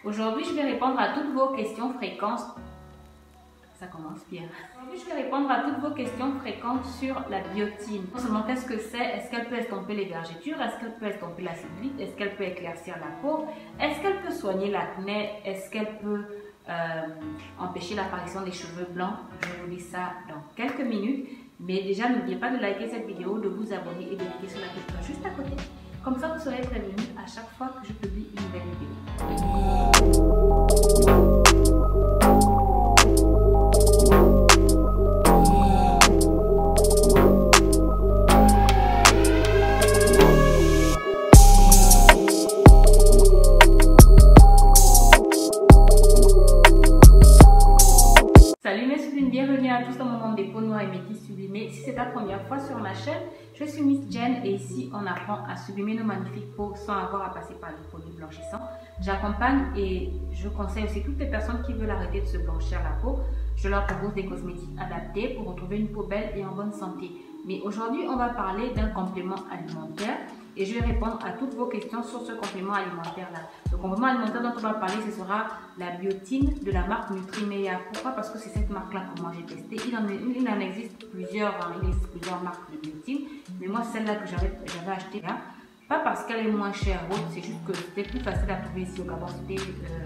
Aujourd'hui, je vais répondre à toutes vos questions fréquentes. Ça commence bien. Aujourd'hui, je vais répondre à toutes vos questions fréquentes sur la biotine. Non seulement qu'est-ce que c'est, est-ce qu'elle peut estomper les vergetures, est-ce qu'elle peut estomper la cellulite, est-ce qu'elle peut éclaircir la peau, est-ce qu'elle peut soigner l'acné, est-ce qu'elle peut empêcher l'apparition des cheveux blancs. Je vous dis ça dans quelques minutes. Mais déjà, n'oubliez pas de liker cette vidéo, de vous abonner et de cliquer sur la petite cloche juste à côté. Comme ça, vous serez prévenu à chaque fois que je publie une nouvelle vidéo. Bienvenue à tous dans mon monde des peaux noires et métisses sublimées. Si c'est ta première fois sur ma chaîne, je suis Miss Jen et ici on apprend à sublimer nos magnifiques peaux sans avoir à passer par les produits blanchissants. J'accompagne et je conseille aussi toutes les personnes qui veulent arrêter de se blanchir la peau. Je leur propose des cosmétiques adaptés pour retrouver une peau belle et en bonne santé. Mais aujourd'hui, on va parler d'un complément alimentaire et je vais répondre à toutes vos questions sur ce complément alimentaire-là. Le complément alimentaire dont on va parler, ce sera la biotine de la marque Nutrimea. Pourquoi? Parce que c'est cette marque-là que moi j'ai testé. Il en existe plusieurs, il existe plusieurs marques de biotine, mais moi celle-là que j'avais achetée là, pas parce qu'elle est moins chère, c'est juste que c'était plus facile à trouver ici au Gabon.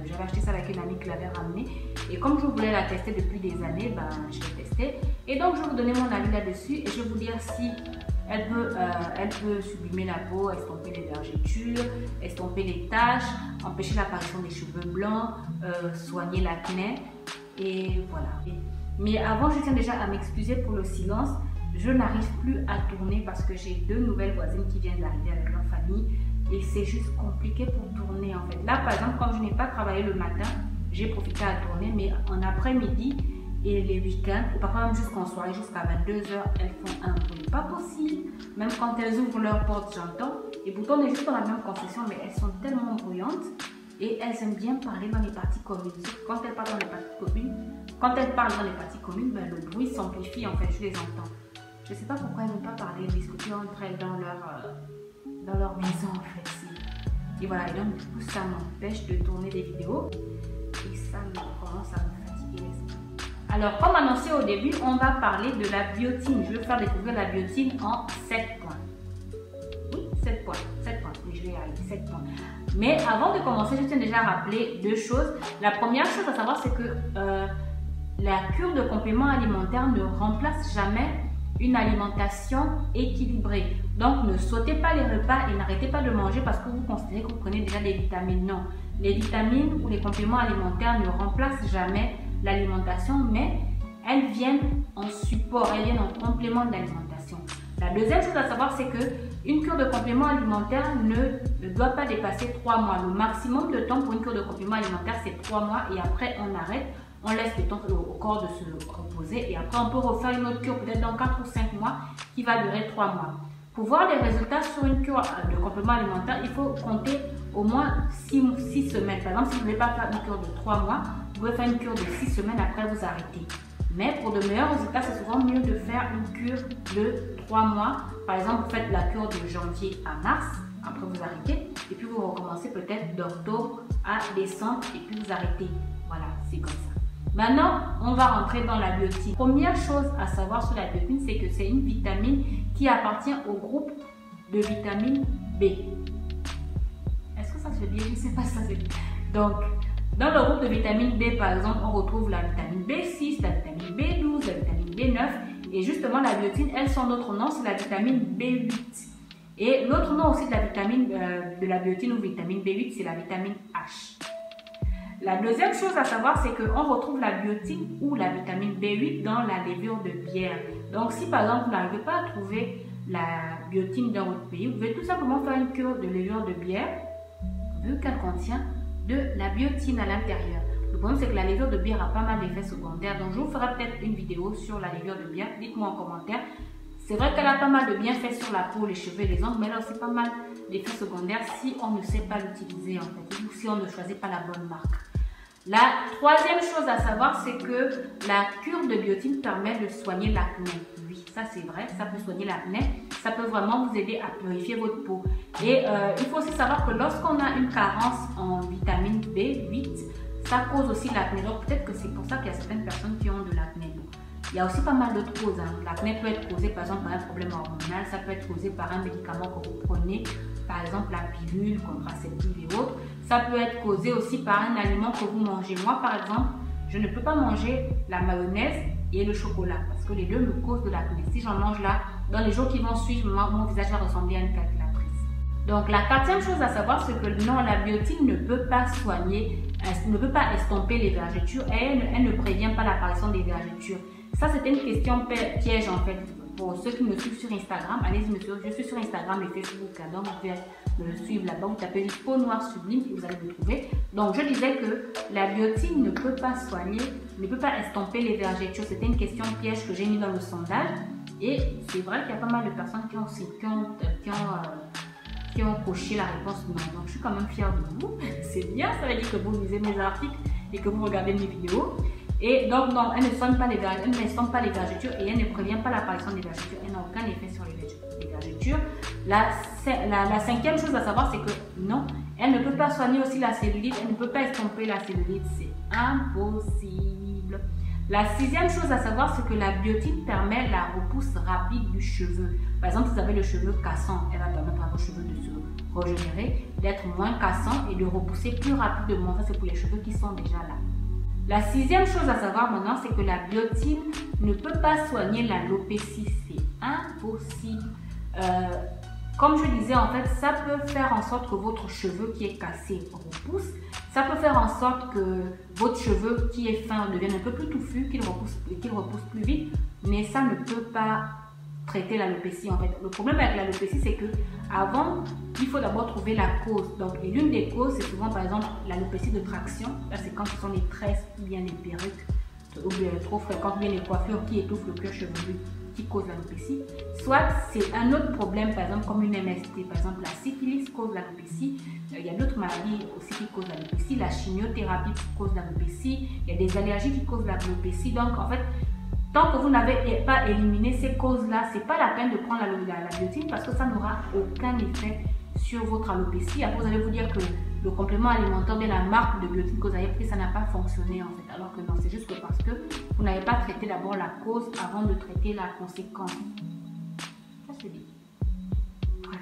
J'avais acheté ça avec une amie qui l'avait ramenée. Et comme je voulais la tester depuis des années, je l'ai testée. Et donc je vais vous donner mon avis là-dessus et je vais vous dire si elle peut sublimer la peau, estomper les vergetures, estomper les taches, empêcher l'apparition des cheveux blancs, soigner l'acné. Et voilà. Mais avant, je tiens déjà à m'excuser pour le silence. Je n'arrive plus à tourner parce que j'ai deux nouvelles voisines qui viennent d'arriver avec leur famille et c'est juste compliqué pour tourner en fait. Là par exemple, quand je n'ai pas travaillé le matin, j'ai profité à tourner, mais en après-midi et les week-ends, ou parfois même jusqu'en soirée, jusqu'à 22 h, elles font un bruit pas possible. Même quand elles ouvrent leur porte, j'entends. Et pourtant on est juste dans la même concession, mais elles sont tellement bruyantes et elles aiment bien parler dans les parties communes. Quand elles parlent dans les parties communes, le bruit s'amplifie en fait, je les entends. Je ne sais pas pourquoi elles n'ont pas parlé, discuter entre elles dans leur maison en fait. Et voilà, et donc du coup ça m'empêche de tourner des vidéos et ça commence à me fatiguer l'esprit. Alors comme annoncé au début, on va parler de la biotine. Je vais faire découvrir la biotine en 7 points. Oui, 7 points. 7 points, oui je vais y arriver, 7 points. Mais avant de commencer, je tiens déjà à rappeler deux choses. La première chose à savoir, c'est que la cure de compléments alimentaires ne remplace jamais une alimentation équilibrée. Donc ne sautez pas les repas et n'arrêtez pas de manger parce que vous considérez que vous prenez déjà des vitamines. Non, les vitamines ou les compléments alimentaires ne remplacent jamais l'alimentation, mais elles viennent en support, elles viennent en complément de l'alimentation. La deuxième chose à savoir, c'est que une cure de complément alimentaire ne doit pas dépasser 3 mois. Le maximum de temps pour une cure de complément alimentaire, c'est 3 mois et après on arrête. On laisse le temps au corps de se reposer et après on peut refaire une autre cure peut-être dans 4 ou 5 mois qui va durer 3 mois. Pour voir les résultats sur une cure de complément alimentaire, il faut compter au moins 6 semaines. Par exemple, si vous ne voulez pas faire une cure de 3 mois, vous pouvez faire une cure de 6 semaines, après vous arrêtez. Mais pour de meilleurs résultats, c'est souvent mieux de faire une cure de 3 mois. Par exemple, vous faites la cure de janvier à mars, après vous arrêtez et puis vous recommencez peut-être d'octobre à décembre et puis vous arrêtez. Voilà, c'est comme ça. Maintenant, on va rentrer dans la biotine. Première chose à savoir sur la biotine, c'est que c'est une vitamine qui appartient au groupe de vitamine B. Est-ce que ça se dit? Je ne sais pas si ça se dit. Donc, dans le groupe de vitamine B, par exemple, on retrouve la vitamine B6, la vitamine B12, la vitamine B9. Et justement, la biotine, son autre nom, c'est la vitamine B8. Et l'autre nom aussi de la vitamine de la biotine ou vitamine B8, c'est la vitamine H. La deuxième chose à savoir, c'est qu'on retrouve la biotine ou la vitamine B8 dans la levure de bière. Donc, si par exemple, vous n'arrivez pas à trouver la biotine dans votre pays, vous pouvez tout simplement faire une cure de levure de bière, vu qu'elle contient de la biotine à l'intérieur. Le problème, c'est que la levure de bière a pas mal d'effets secondaires. Donc, je vous ferai peut-être une vidéo sur la levure de bière. Dites-moi en commentaire. C'est vrai qu'elle a pas mal de bienfaits sur la peau, les cheveux et les ongles, mais elle a aussi pas mal d'effets secondaires si on ne sait pas l'utiliser en fait, ou si on ne choisit pas la bonne marque. La troisième chose à savoir, c'est que la cure de biotine permet de soigner l'acné. Oui, ça c'est vrai, ça peut soigner l'acné, ça peut vraiment vous aider à purifier votre peau. Et il faut aussi savoir que lorsqu'on a une carence en vitamine B8, ça cause aussi l'acné. Donc peut-être que c'est pour ça qu'il y a certaines personnes qui ont de l'acné. Il y a aussi pas mal d'autres causes. L'acné peut être causé par exemple par un problème hormonal, ça peut être causé par un médicament que vous prenez, par exemple la pilule contraceptive et autres. Ça peut être causé aussi par un aliment que vous mangez. Moi par exemple, je ne peux pas manger la mayonnaise et le chocolat parce que les deux me causent de l'acné. Si j'en mange là, dans les jours qui vont suivre, mon visage va ressembler à une calculatrice. Donc la quatrième chose à savoir, c'est que non, la biotine ne peut pas soigner, ne peut pas estomper les vergetures et elle ne prévient pas l'apparition des vergetures. Ça, c'était une question piège en fait. Pour ceux qui me suivent sur Instagram, allez-y me suivre. Je suis sur Instagram et Facebook. Donc, vous pouvez me suivre là-bas. Vous tapez peau noire sublime et vous allez me trouver. Donc, je disais que la biotine ne peut pas soigner, ne peut pas estomper les vergetures. C'était une question piège que j'ai mis dans le sondage. Et c'est vrai qu'il y a pas mal de personnes qui ont coché la réponse non. Donc, je suis quand même fière de vous. C'est bien, ça veut dire que vous lisez mes articles et que vous regardez mes vidéos. Et donc, non, elle ne soigne pas les vergetures et elle ne prévient pas l'apparition des vergetures. Elle n'a aucun effet sur les vergetures. La cinquième chose à savoir, c'est que non, elle ne peut pas soigner aussi la cellulite. Elle ne peut pas estomper la cellulite. C'est impossible. La sixième chose à savoir, c'est que la biotine permet la repousse rapide du cheveu. Par exemple, si vous avez le cheveu cassant, elle va permettre à vos cheveux de se régénérer, d'être moins cassants et de repousser plus rapidement. Ça, c'est pour les cheveux qui sont déjà là. La sixième chose à savoir maintenant, c'est que la biotine ne peut pas soigner l'alopécie. C'est impossible. Comme je disais, en fait, ça peut faire en sorte que votre cheveu qui est cassé repousse. Ça peut faire en sorte que votre cheveu qui est fin devienne un peu plus touffu, qu'il repousse plus vite. Mais ça ne peut pas traiter l'alopécie en fait. Le problème avec l'alopécie, c'est que avant, il faut d'abord trouver la cause. Donc, et l'une des causes, c'est souvent par exemple l'alopécie de traction. Là, c'est quand ce sont les tresses ou bien les perruques ou bien trop fréquentes, ou bien les coiffures qui étouffent le cuir chevelu qui cause l'alopécie. Soit c'est un autre problème, par exemple comme une MST. Par exemple, la syphilis cause l'alopécie. Il y a d'autres maladies aussi qui causent l'alopécie. La chimiothérapie cause l'alopécie. Il y a des allergies qui causent l'alopécie. Donc, en fait, tant que vous n'avez pas éliminé ces causes-là, ce n'est pas la peine de prendre la biotine parce que ça n'aura aucun effet sur votre alopécie. Après, vous allez vous dire que le complément alimentaire, bien la marque de biotine que vous avez pris, ça n'a pas fonctionné en fait. Alors que non, c'est juste que parce que vous n'avez pas traité d'abord la cause avant de traiter la conséquence. Ça se dit. Bref.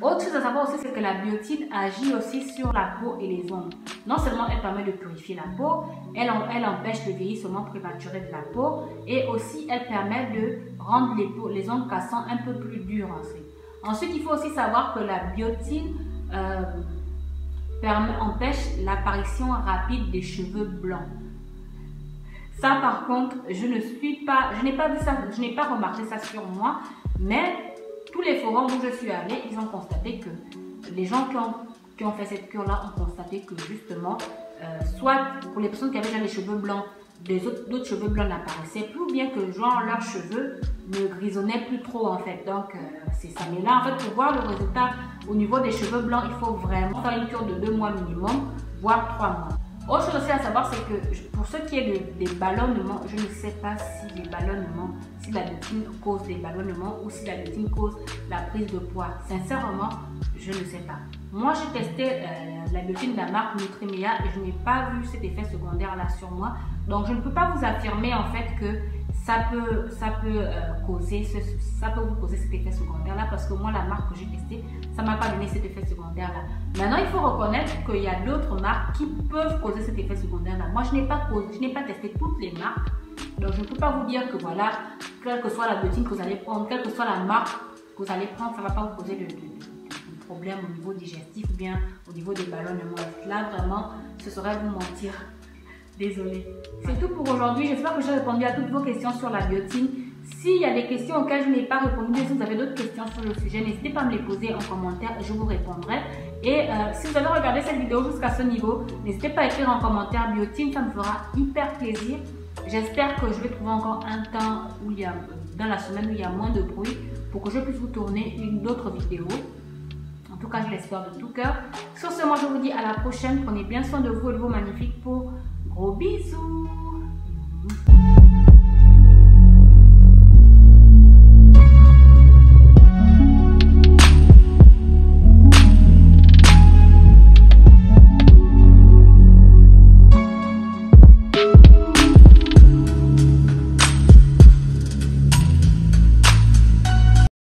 Autre chose à savoir aussi, c'est que la biotine agit aussi sur la peau et les ongles. Non seulement elle permet de purifier la peau, elle empêche le vieillissement prématuré de la peau et aussi elle permet de rendre les ongles cassants un peu plus durs ensuite. Ensuite, il faut aussi savoir que la biotine empêche l'apparition rapide des cheveux blancs. Ça par contre, je n'ai pas vu ça, je n'ai pas remarqué ça sur moi, mais tous les forums où je suis allée, ils ont constaté que les gens qui ont fait cette cure-là ont constaté que justement, soit pour les personnes qui avaient déjà les cheveux blancs, d'autres cheveux blancs n'apparaissaient plus, ou bien que genre leurs cheveux ne grisonnaient plus trop en fait. Donc c'est ça. Mais là en fait, pour voir le résultat au niveau des cheveux blancs, il faut vraiment faire une cure de 2 mois minimum, voire 3 mois. Autre chose aussi à savoir, c'est que pour ce qui est des ballonnements, je ne sais pas si les ballonnements, si la biotine cause des ballonnements ou si la biotine cause la prise de poids. Sincèrement, je ne sais pas. Moi, j'ai testé la biotine de la marque Nutrimea et je n'ai pas vu cet effet secondaire là sur moi. Donc, je ne peux pas vous affirmer en fait que ça peut vous causer cet effet secondaire là parce que moi, la marque que j'ai testée, ça ne m'a pas donné cet effet secondaire là. Maintenant, il faut reconnaître qu'il y a d'autres marques qui peuvent causer cet effet secondaire là. Moi, je n'ai pas testé toutes les marques. Donc, je ne peux pas vous dire que voilà, quelle que soit la biotine que vous allez prendre, quelle que soit la marque que vous allez prendre, ça ne va pas vous causer de problème au niveau digestif ou bien au niveau des ballonnements. Là, vraiment, ce serait vous mentir. Désolée. C'est tout pour aujourd'hui. J'espère que j'ai répondu à toutes vos questions sur la biotine. S'il y a des questions auxquelles je n'ai pas répondu, si vous avez d'autres questions sur le sujet, n'hésitez pas à me les poser en commentaire et je vous répondrai. Et si vous avez regardé cette vidéo jusqu'à ce niveau, n'hésitez pas à écrire en commentaire biotine, ça me fera hyper plaisir. J'espère que je vais trouver encore un temps dans la semaine où il y a moins de bruit pour que je puisse vous tourner une autre vidéo. En tout cas, je l'espère de tout cœur. Sur ce, moi, je vous dis à la prochaine. Prenez bien soin de vous et de vos magnifiques peaux. Gros bisous!